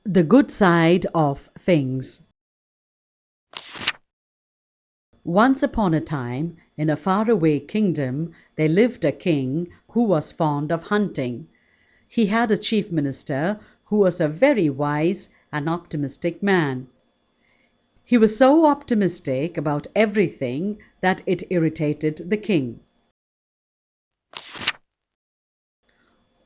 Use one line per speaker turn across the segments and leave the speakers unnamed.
The good side of things. Once upon a time, in a faraway kingdom, there lived a king who was fond of hunting. He had a chief minister who was a very wise and optimistic man. He was so optimistic about everything that it irritated the king.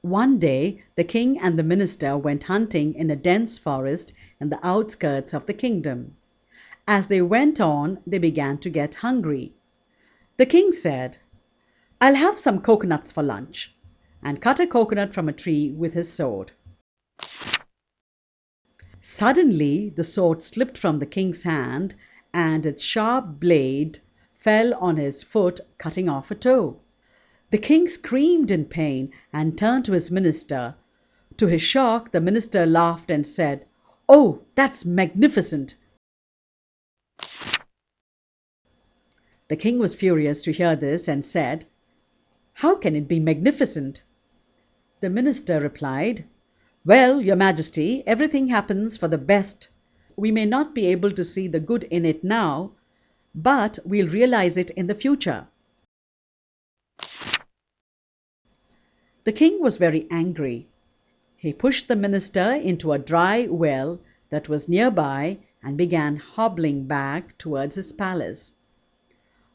One day the king and the minister went hunting in a dense forest in the outskirts of the kingdom. As they went on, they began to get hungry. The king said, "I'll have some coconuts for lunch," and cut a coconut from a tree with his sword. Suddenly the sword slipped from the king's hand, and its sharp blade fell on his foot, cutting off a toe. The king screamed in pain and turned to his minister. To his shock, the minister laughed and said, "Oh, that's magnificent!" The king was furious to hear this and said, "How can it be magnificent?" The minister replied, "Well, your majesty, everything happens for the best. We may not be able to see the good in it now, but we'll realize it in the future." The king was very angry. He pushed the minister into a dry well that was nearby and began hobbling back towards his palace.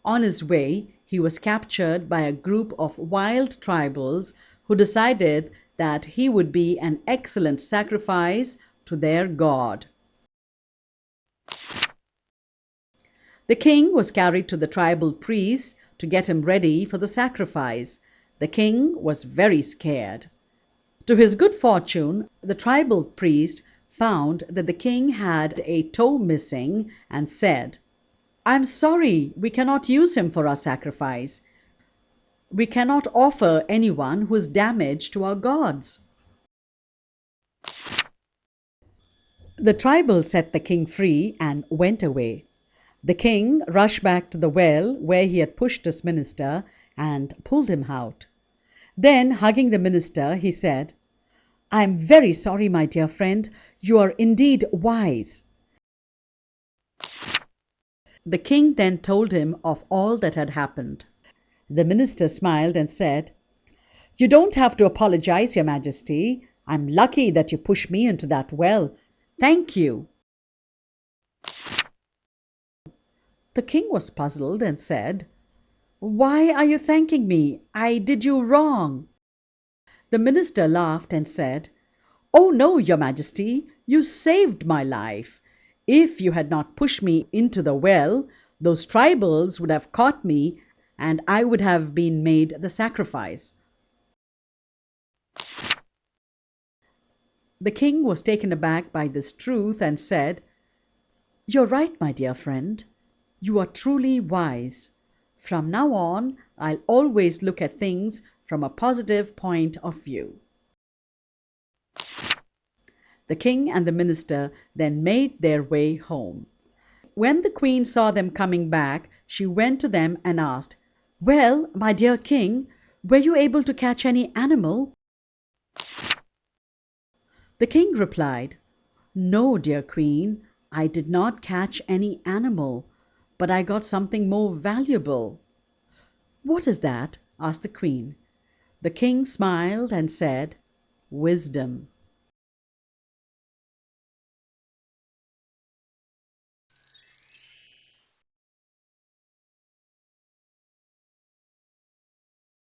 On his way, he was captured by a group of wild tribals who decided that he would be an excellent sacrifice to their god. The king was carried to the tribal priest to get him ready for the sacrifice. The king was very scared. To his good fortune, the tribal priest found that the king had a toe missing and said, "I'm sorry, we cannot use him for our sacrifice. We cannot offer anyone who is damaged to our gods." The tribal set the king free and went away. The king rushed back to the well where he had pushed his minister and pulled him out. Then, hugging the minister, he said, "I am very sorry, my dear friend. You are indeed wise." The king then told him of all that had happened. The minister smiled and said, "You don't have to apologize, your majesty. I'm lucky that you pushed me into that well. Thank you." The king was puzzled and said, "Why are you thanking me? I did you wrong." The minister laughed and said, "Oh no, your majesty, you saved my life. If you had not pushed me into the well, those tribals would have caught me and I would have been made the sacrifice." The king was taken aback by this truth and said, "You're right, my dear friend. You are truly wise. From now on, I'll always look at things from a positive point of view." The king and the minister then made their way home. When the queen saw them coming back, she went to them and asked, "Well, my dear king, were you able to catch any animal?" The king replied, "No, dear queen, I did not catch any animal, but I got something more valuable." "What is that?" asked the queen. The king smiled and said, "Wisdom."